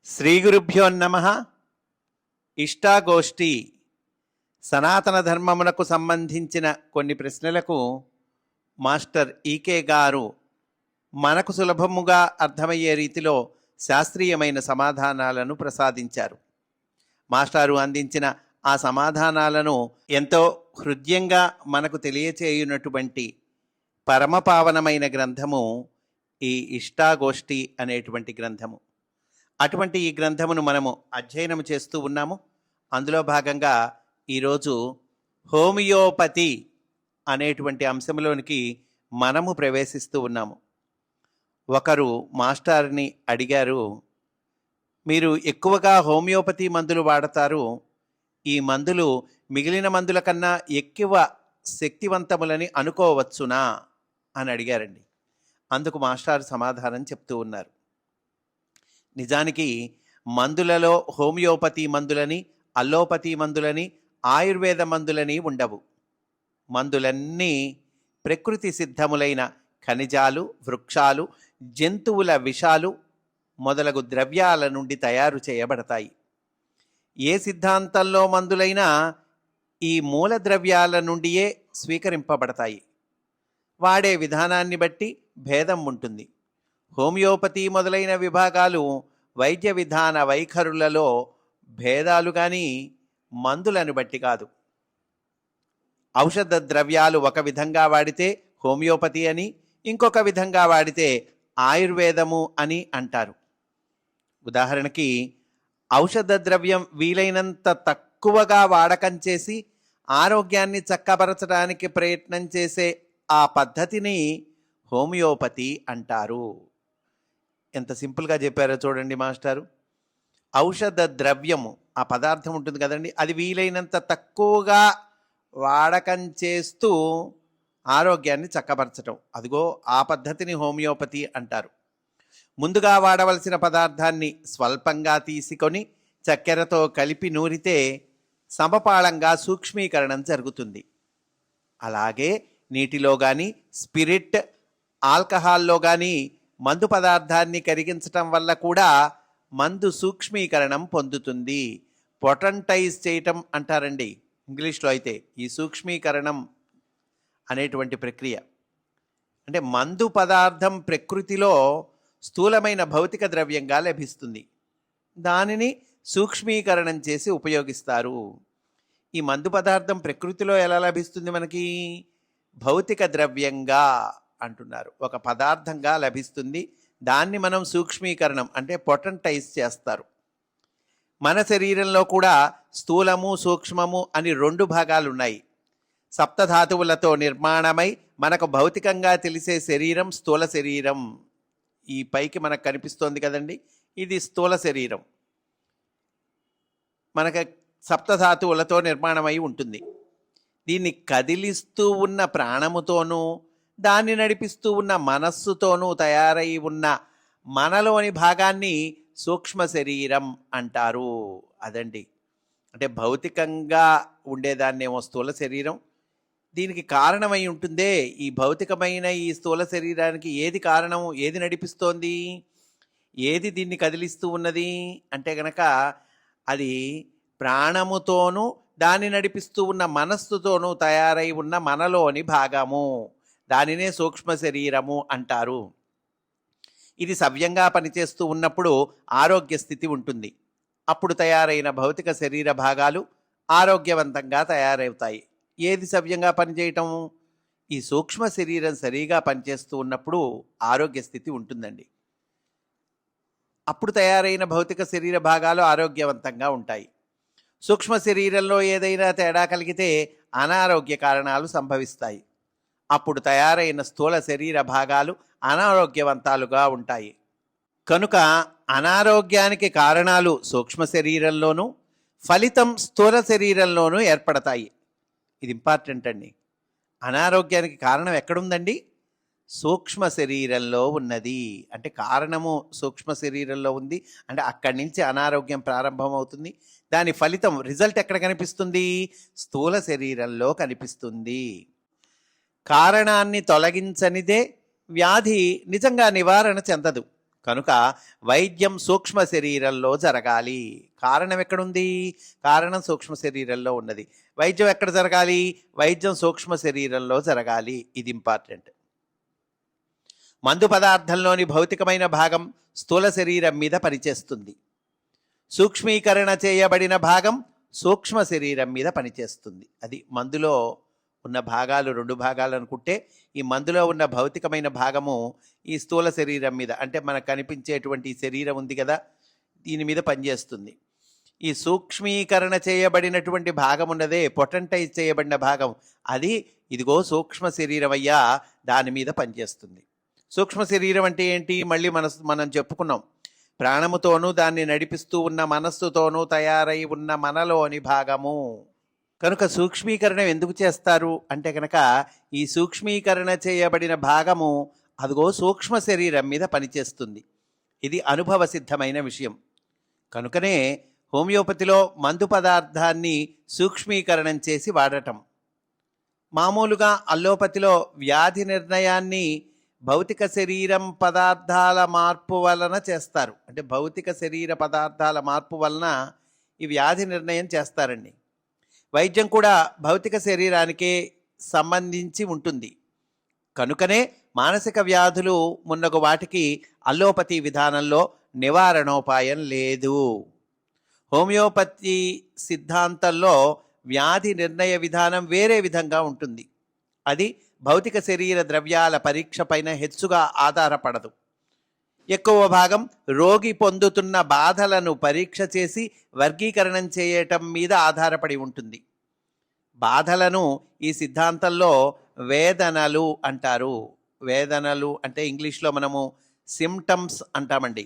శ్రీ గురుభ్యో నమః. ఇష్టాగోష్ఠి సనాతన ధర్మమునకు సంబంధించిన కొన్ని ప్రశ్నలకు మాస్టర్ ఈకే గారు మనకు సులభముగా అర్థమయ్యే రీతిలో శాస్త్రీయమైన సమాధానాలను ప్రసాదించారు. మాస్టారు అందించిన ఆ సమాధానాలను ఎంతో హృదయంగా మనకు తెలియచేయునటువంటి పరమపావనమైన గ్రంథము ఈ ఇష్టాగోష్ఠి అనేటువంటి గ్రంథము. అటువంటి ఈ గ్రంథమును మనము అధ్యయనం చేస్తూ ఉన్నాము. అందులో భాగంగా ఈరోజు హోమియోపతి అనేటువంటి అంశంలోనికి మనము ప్రవేశిస్తూ ఉన్నాము. ఒకరు మాస్టర్ని అడిగారు, మీరు ఎక్కువగా హోమియోపతి మందులు వాడతారు, ఈ మందులు మిగిలిన మందుల కన్నా ఎక్కువ శక్తివంతములని అనుకోవచ్చునా అని అడిగారండి. అందుకు మాస్టర్ సమాధానం చెప్తూ ఉన్నారు. నిజానికి మందులలో హోమియోపతి మందులని, అల్లోపతి మందులని, ఆయుర్వేద మందులని ఉండవు. మందులన్నీ ప్రకృతి సిద్ధములైన ఖనిజాలు, వృక్షాలు, జంతువుల విషాలు మొదలగు ద్రవ్యాల నుండి తయారు చేయబడతాయి. ఏ సిద్ధాంతంలో మందులైనా ఈ మూల ద్రవ్యాల నుండియే స్వీకరింపబడతాయి. వాడే విధానాన్ని బట్టి భేదం ఉంటుంది. హోమియోపతి మొదలైన విభాగాలు వైద్య విధాన వైఖరులలో భేదాలు కానీ మందులను బట్టి కాదు. ఔషధ ద్రవ్యాలు ఒక విధంగా వాడితే హోమియోపతి అని, ఇంకొక విధంగా వాడితే ఆయుర్వేదము అని అంటారు. ఉదాహరణకి ఔషధ ద్రవ్యం వీలైనంత తక్కువగా వాడకం చేసి ఆరోగ్యాన్ని చక్కబరచడానికి ప్రయత్నం చేసే ఆ పద్ధతిని హోమియోపతి అంటారు. ఎంత సింపుల్గా చెప్పారో చూడండి మాస్టారు. ఔషధ ద్రవ్యము, ఆ పదార్థం ఉంటుంది కదండి, అది వీలైనంత తక్కువగా వాడకం చేస్తూ ఆరోగ్యాన్ని చక్కబరచటం, అదిగో ఆ పద్ధతిని హోమియోపతి అంటారు. ముందుగా వాడవలసిన పదార్థాన్ని స్వల్పంగా తీసుకొని చక్కెరతో కలిపి నూరితే సమపాళంగా సూక్ష్మీకరణం జరుగుతుంది. అలాగే నీటిలో కానీ, స్పిరిట్, ఆల్కహాల్లో కానీ మందు పదార్థాన్ని కరిగించటం వల్ల కూడా మందు సూక్ష్మీకరణం పొందుతుంది. పొటెంటైజ్ చేయటం అంటారండి ఇంగ్లీష్లో. అయితే ఈ సూక్ష్మీకరణం అనేటువంటి ప్రక్రియ అంటే మందు పదార్థం ప్రకృతిలో స్థూలమైన భౌతిక ద్రవ్యంగా లభిస్తుంది. దానిని సూక్ష్మీకరణం చేసి ఉపయోగిస్తారు. ఈ మందు పదార్థం ప్రకృతిలో ఎలా లభిస్తుంది? మనకి భౌతిక ద్రవ్యంగా అంటున్నారు. ఒక పదార్థంగా లభిస్తుంది. దాన్ని మనం సూక్ష్మీకరణం అంటే పొటెంటైజ్ చేస్తారు. మన శరీరంలో కూడా స్థూలము, సూక్ష్మము అని రెండు భాగాలు ఉన్నాయి. సప్తధాతువులతో నిర్మాణమై మనకు భౌతికంగా తెలిసే శరీరం స్థూల శరీరం. ఈ పైకి మనకు కనిపిస్తోంది కదండి, ఇది స్థూల శరీరం. మనకు సప్తధాతువులతో నిర్మాణమై ఉంటుంది. దీన్ని కదిలిస్తూ ఉన్న ప్రాణముతోనూ, దాన్ని నడిపిస్తూ ఉన్న మనస్సుతోనూ తయారై ఉన్న మనలోని భాగాన్ని సూక్ష్మ శరీరం అంటారు. అదండి, అంటే భౌతికంగా ఉండేదాన్నేమో స్థూల శరీరం. దీనికి కారణమై ఉంటుందే, ఈ భౌతికమైన ఈ స్థూల శరీరానికి ఏది కారణం, ఏది నడిపిస్తోంది, ఏది దీన్ని కదిలిస్తూ ఉన్నది అంటే గనక అది ప్రాణముతోనూ దాన్ని నడిపిస్తూ ఉన్న మనస్సుతోనూ తయారై ఉన్న మనలోని భాగము. దానినే సూక్ష్మ శరీరము అంటారు. ఇది సవ్యంగా పనిచేస్తూ ఉన్నప్పుడు ఆరోగ్య స్థితి ఉంటుంది. అప్పుడు తయారైన భౌతిక శరీర భాగాలు ఆరోగ్యవంతంగా తయారవుతాయి. ఏది సవ్యంగా పనిచేయటం? ఈ సూక్ష్మ శరీరం సరిగా పనిచేస్తూ ఉన్నప్పుడు ఆరోగ్య స్థితి ఉంటుందండి. అప్పుడు తయారైన భౌతిక శరీర భాగాలు ఆరోగ్యవంతంగా ఉంటాయి. సూక్ష్మ శరీరంలో ఏదైనా తేడా కలిగితే అనారోగ్య కారణాలు సంభవిస్తాయి. అప్పుడు తయారైన స్థూల శరీర భాగాలు అనారోగ్యవంతాలుగా ఉంటాయి. కనుక అనారోగ్యానికి కారణాలు సూక్ష్మ శరీరంలోనూ, ఫలితం స్థూల శరీరంలోనూ ఏర్పడతాయి. ఇది ఇంపార్టెంట్ అండి. అనారోగ్యానికి కారణం ఎక్కడుందండి? సూక్ష్మ శరీరంలో ఉన్నది. అంటే కారణము సూక్ష్మ శరీరంలో ఉంది అంటే అక్కడి నుంచి అనారోగ్యం ప్రారంభమవుతుంది. దాని ఫలితం, రిజల్ట్ ఎక్కడ కనిపిస్తుంది? స్థూల శరీరంలో కనిపిస్తుంది. కారణాన్ని తొలగించనిదే వ్యాధి నిజంగా నివారణ చెందదు. కనుక వైద్యం సూక్ష్మ శరీరంలో జరగాలి. కారణం ఎక్కడుంది? కారణం సూక్ష్మ శరీరంలో ఉన్నది. వైద్యం ఎక్కడ జరగాలి? వైద్యం సూక్ష్మ శరీరంలో జరగాలి. ఇది ఇంపార్టెంట్. మందు పదార్థంలోని భౌతికమైన భాగం స్థూల శరీరం మీద పనిచేస్తుంది. సూక్ష్మీకరణ చేయబడిన భాగం సూక్ష్మ శరీరం మీద పనిచేస్తుంది. అది మందులో ఉన్న భాగాలు 2 భాగాలు అనుకుంటే, ఈ మందులో ఉన్న భౌతికమైన భాగము ఈ స్థూల శరీరం మీద, అంటే మనకు కనిపించేటువంటి శరీరం ఉంది కదా, దీని మీద పనిచేస్తుంది. ఈ సూక్ష్మీకరణ చేయబడినటువంటి భాగం ఉన్నదే, పొటెంటైజ్ చేయబడిన భాగం, అది ఇదిగో సూక్ష్మ శరీరం అయ్యా, దాని మీద పనిచేస్తుంది. సూక్ష్మ శరీరం అంటే ఏంటి? మళ్ళీ మనం చెప్పుకున్నాం. ప్రాణముతోనూ దాన్ని నడిపిస్తూ ఉన్న మనస్సుతోనూ తయారై ఉన్న మనలోని భాగము. కనుక సూక్ష్మీకరణం ఎందుకు చేస్తారు అంటే కనుక, ఈ సూక్ష్మీకరణ చేయబడిన భాగము అదిగో సూక్ష్మ శరీరం మీద పనిచేస్తుంది. ఇది అనుభవ సిద్ధమైన విషయం. కనుకనే హోమియోపతిలో మందు పదార్థాన్ని సూక్ష్మీకరణం చేసి వాడటం. మామూలుగా అల్లోపతిలో వ్యాధి నిర్ణయాన్ని భౌతిక శరీరం పదార్థాల మార్పు వలన చేస్తారు. అంటే భౌతిక శరీర పదార్థాల మార్పు వలన ఈ వ్యాధి నిర్ణయం చేస్తారండి. వైద్యం కూడా భౌతిక శరీరానికే సంబంధించి ఉంటుంది. కనుకనే మానసిక వ్యాధులు మున్నగు వాటికి అల్లోపతి విధానంలో నివారణోపాయం లేదు. హోమియోపతి సిద్ధాంతంలో వ్యాధి నిర్ణయ విధానం వేరే విధంగా ఉంటుంది. అది భౌతిక శరీర ద్రవ్యాల పరీక్ష పైన హెచ్చుగా ఆధారపడదు. ఎక్కువ భాగం రోగి పొందుతున్న బాధలను పరీక్ష చేసి వర్గీకరణం చేయటం మీద ఆధారపడి ఉంటుంది. బాధలను ఈ సిద్ధాంతంలో వేదనలు అంటారు. వేదనలు అంటే ఇంగ్లీష్లో మనము సిమ్టమ్స్ అంటామండి.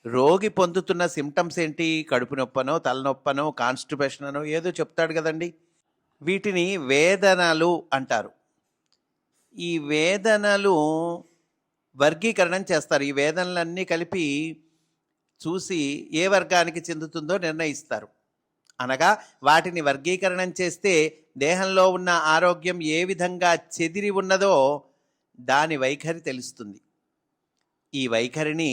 రోగి పొందుతున్న సిమ్టమ్స్ ఏంటి? కడుపు నొప్పనో, తలనొప్పనో, కాన్స్టిపేషన్ అనో ఏదో చెప్తాడు కదండి. వీటిని వేదనలు అంటారు. ఈ వేదనలు వర్గీకరణం చేస్తారు. ఈ వేదనలన్నీ కలిపి చూసి ఏ వర్గానికి చెందుతుందో నిర్ణయిస్తారు. అనగా వాటిని వర్గీకరణం చేస్తే దేహంలో ఉన్న ఆరోగ్యం ఏ విధంగా చెదిరి ఉన్నదో దాని వైఖరి తెలుస్తుంది. ఈ వైఖరిని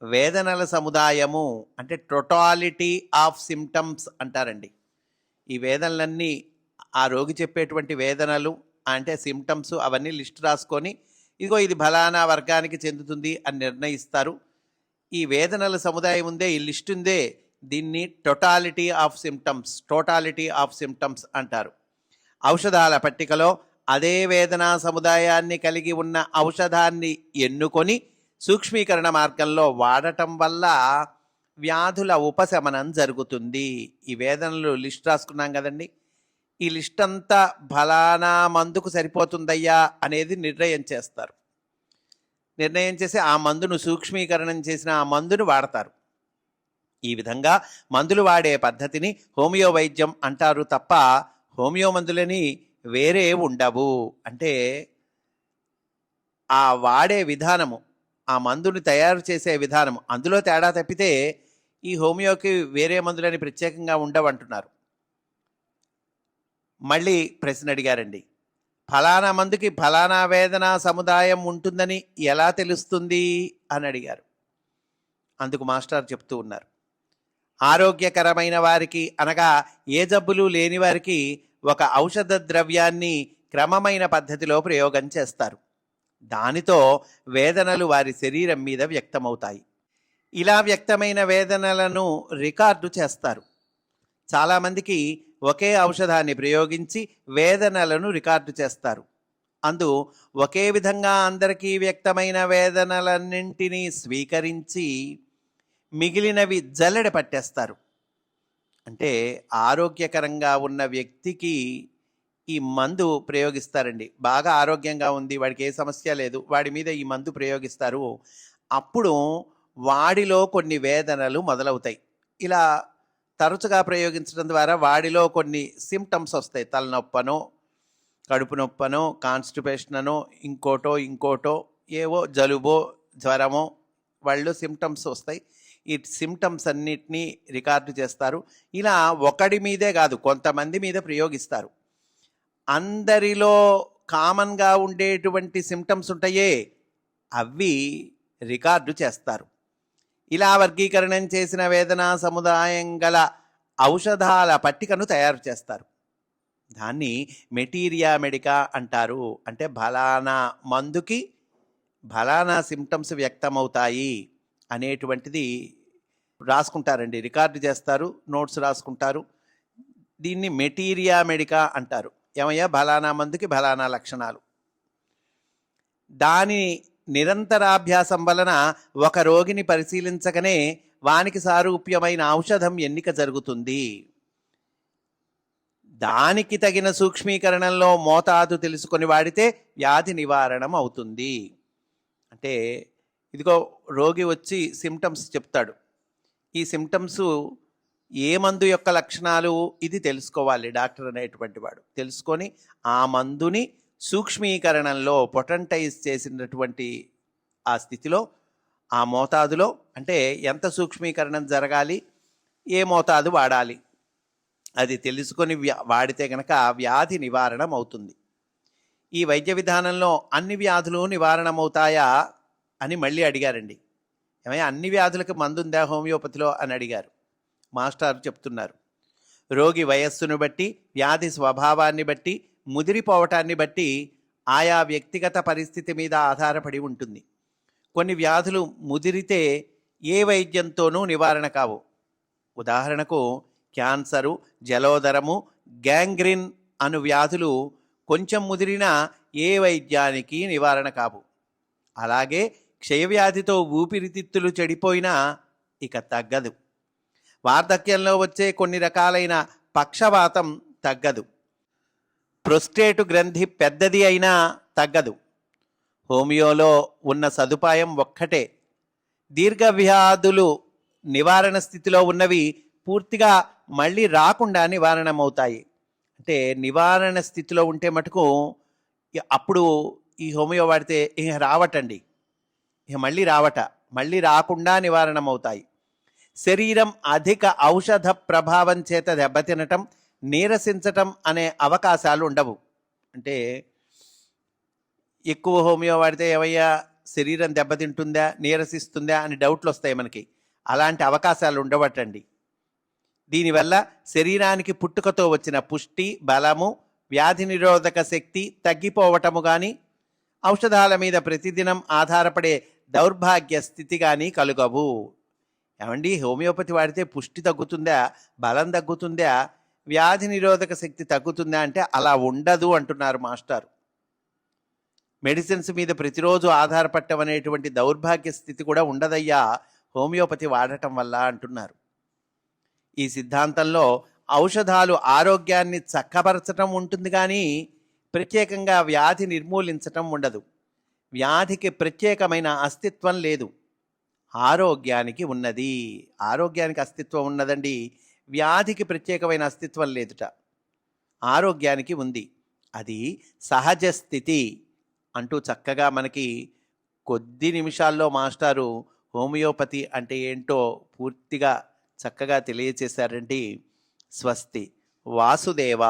వేదనల సముదాయము అంటే టోటాలిటీ ఆఫ్ సిమ్టమ్స్ అంటారండి. ఈ వేదనలన్నీ ఆ రోగి చెప్పేటువంటి వేదనలు అంటే సిమ్టమ్స్ అవన్నీ లిస్ట్ రాసుకొని ఇదిగో ఇది ఫలానా వర్గానికి చెందుతుంది అని నిర్ణయిస్తారు. ఈ వేదనల సముదాయం ఉందే, ఈ లిస్ట్ ఉందే, దీన్ని టోటాలిటీ ఆఫ్ సిమ్టమ్స్ అంటారు. ఔషధాల పట్టికలో అదే వేదనా సముదాయాన్ని కలిగి ఉన్న ఔషధాన్ని ఎన్నుకొని సూక్ష్మీకరణ మార్గంలో వాడటం వల్ల వ్యాధుల ఉపశమనం జరుగుతుంది. ఈ వేదనలు లిస్ట్ రాసుకున్నాం కదండి, ఈ లిస్ట్ అంతా ఫలానా మందుకు సరిపోతుందయ్యా అనేది నిర్ణయం చేస్తారు. నిర్ణయం చేసి ఆ మందును సూక్ష్మీకరణం చేసిన ఆ మందును వాడతారు. ఈ విధంగా మందులు వాడే పద్ధతిని హోమియో వైద్యం అంటారు తప్ప హోమియో మందులని వేరే ఉండవు. అంటే ఆ వాడే విధానము, ఆ మందుని తయారు చేసే విధానము, అందులో తేడా తప్పితే ఈ హోమియోకి వేరే మందులని ప్రత్యేకంగా ఉండవంటున్నారు. మళ్ళీ ప్రశ్న అడిగారండి, ఫలానా మందుకి ఫలానా వేదన సముదాయం ఉంటుందని ఎలా తెలుస్తుంది అని అడిగారు. అందుకు మాస్టర్ చెప్తూ ఉన్నారు, ఆరోగ్యకరమైన వారికి అనగా ఏ జబ్బులు లేని వారికి ఒక ఔషధ ద్రవ్యాన్ని క్రమమైన పద్ధతిలో ప్రయోగం చేస్తారు. దానితో వేదనలు వారి శరీరం మీద వ్యక్తమవుతాయి. ఇలా వ్యక్తమైన వేదనలను రికార్డు చేస్తారు. చాలామందికి ఒకే ఔషధాన్ని ప్రయోగించి వేదనలను రికార్డు చేస్తారు. అందు ఒకే విధంగా అందరికీ వ్యక్తమైన వేదనలన్నింటినీ స్వీకరించి మిగిలినవి జల్లెడ పట్టేస్తారు. అంటే ఆరోగ్యకరంగా ఉన్న వ్యక్తికి ఈ మందు ప్రయోగిస్తారండి. బాగా ఆరోగ్యంగా ఉంది, వాడికి ఏ సమస్య లేదు, వాడి మీద ఈ మందు ప్రయోగిస్తారు. అప్పుడు వాడిలో కొన్ని వేదనలు మొదలవుతాయి. ఇలా తరచుగా ప్రయోగించడం ద్వారా వాడిలో కొన్ని సిమ్టమ్స్ వస్తాయి. తలనొప్పనో, కడుపు నొప్పనో, కాన్స్టిపేషన్ అనో, ఇంకోటో ఏవో జలుబో జ్వరమో వాళ్ళు సిమ్టమ్స్ వస్తాయి. ఈ సిమ్టమ్స్ అన్నిటినీ రికార్డు చేస్తారు. ఇలా ఒకడి మీదే కాదు, కొంతమంది మీద ప్రయోగిస్తారు. అందరిలో కామన్గా ఉండేటువంటి సిమ్టమ్స్ ఉంటాయే, అవి రికార్డు చేస్తారు. ఇలా వర్గీకరణం చేసిన వేదనా సముదాయం గల ఔషధాల పట్టికను తయారు చేస్తారు. దాన్ని మెటీరియా మెడికా అంటారు. అంటే ఫలానా మందుకి ఫలానా సిమ్టమ్స్ వ్యక్తమవుతాయి అనేటువంటిది రాసుకుంటారండి, రికార్డు చేస్తారు, నోట్స్ రాసుకుంటారు. దీన్ని మెటీరియా మెడికా అంటారు. ఏమయ్యా, ఫలానా మందుకి ఫలానా లక్షణాలు. దాని నిరంతరాభ్యాసం వలన ఒక రోగిని పరిశీలించగానే వానికి సారూప్యమైన ఔషధం ఎన్నిక జరుగుతుంది. దానికి తగిన సూక్ష్మీకరణంలో మోతాదు తెలుసుకొని వాడితే వ్యాధి నివారణం అవుతుంది. అంటే ఇదిగో రోగి వచ్చి సిమ్టమ్స్ చెప్తాడు. ఈ సిమ్టమ్స్ ఏ మందు యొక్క లక్షణాలు ఇది తెలుసుకోవాలి డాక్టర్ అనేటువంటి వాడు. తెలుసుకొని ఆ మందుని సూక్ష్మీకరణంలో పొటెంటైజ్ చేసినటువంటి ఆ స్థితిలో, ఆ మోతాదులో, అంటే ఎంత సూక్ష్మీకరణం జరగాలి, ఏ మోతాదు వాడాలి, అది తెలుసుకొని వాడితే కనుక వ్యాధి నివారణం అవుతుంది. ఈ వైద్య విధానంలో అన్ని వ్యాధులు నివారణమవుతాయా అని మళ్ళీ అడిగారండి. ఏమయ్యా, అన్ని వ్యాధులకు మందుందా హోమియోపతిలో అని అడిగారు. మాస్టారు చెప్తున్నారు, రోగి వయస్సును బట్టి, వ్యాధి స్వభావాన్ని బట్టి, ముదిరిపోవటాన్ని బట్టి ఆయా వ్యక్తిగత పరిస్థితి మీద ఆధారపడి ఉంటుంది. కొన్ని వ్యాధులు ముదిరితే ఏ వైద్యంతోనూ నివారణ కావు. ఉదాహరణకు క్యాన్సరు, జలోదరము, గ్యాంగ్రీన్ అను వ్యాధులు కొంచెం ముదిరినా ఏ వైద్యానికి నివారణ కావు. అలాగే క్షయవ్యాధితో ఊపిరితిత్తులు చెడిపోయినా ఇక తగ్గదు. వార్ధక్యంలో వచ్చే కొన్ని రకాలైన పక్షవాతం తగ్గదు. ప్రోస్టేటు గ్రంథి పెద్దది అయినా తగ్గదు. హోమియోలో ఉన్న సదుపాయం ఒక్కటే, దీర్ఘవ్యాధులు నివారణ స్థితిలో ఉన్నవి పూర్తిగా మళ్ళీ రాకుండా నివారణమవుతాయి. అంటే నివారణ స్థితిలో ఉంటే మటుకు అప్పుడు ఈ హోమియో వాడితే ఇక రావటండి, ఇక మళ్ళీ రాకుండా నివారణమవుతాయి. శరీరం అధిక ఔషధ ప్రభావం చేత దెబ్బతినటం, నీరసించటం అనే అవకాశాలు ఉండవు. అంటే ఎక్కువ హోమియో వాడితే ఏమయ్యా శరీరం దెబ్బతింటుందా, నీరసిస్తుందా అని డౌట్లు వస్తాయి మనకి. అలాంటి అవకాశాలు ఉండవటండి. దీనివల్ల శరీరానికి పుట్టుకతో వచ్చిన పుష్టి, బలము, వ్యాధి నిరోధక శక్తి తగ్గిపోవటము కానీ, ఔషధాల మీద ప్రతిదినం ఆధారపడే దౌర్భాగ్య స్థితి కానీ కలుగవు. ఏమండి, హోమియోపతి వాడితే పుష్టి తగ్గుతుందా, బలం తగ్గుతుందా, వ్యాధి నిరోధక శక్తి తగ్గుతుందా అంటే అలా ఉండదు అంటున్నారు మాస్టారు. మెడిసిన్స్ మీద ప్రతిరోజు ఆధారపడటం అనేటువంటి దౌర్భాగ్య స్థితి కూడా ఉండదయ్యా హోమియోపతి వాడటం వల్ల అంటున్నారు. ఈ సిద్ధాంతంలో ఔషధాలు ఆరోగ్యాన్ని చక్కపరచటం ఉంటుంది కానీ ప్రత్యేకంగా వ్యాధి నిర్మూలించటం ఉండదు. వ్యాధికి ప్రత్యేకమైన అస్తిత్వం లేదు, ఆరోగ్యానికి ఉన్నది. ఆరోగ్యానికి అస్తిత్వం ఉన్నదండి, వ్యాధికి ప్రత్యేకమైన అస్తిత్వం లేదుట. ఆరోగ్యానికి ఉంది. అది సహజ స్థితి అంటూ చక్కగా మనకి కొద్ది నిమిషాల్లో మాస్టారు హోమియోపతి అంటే ఏంటో పూర్తిగా చక్కగా తెలియచేశారండి. స్వస్తి. వాసుదేవ.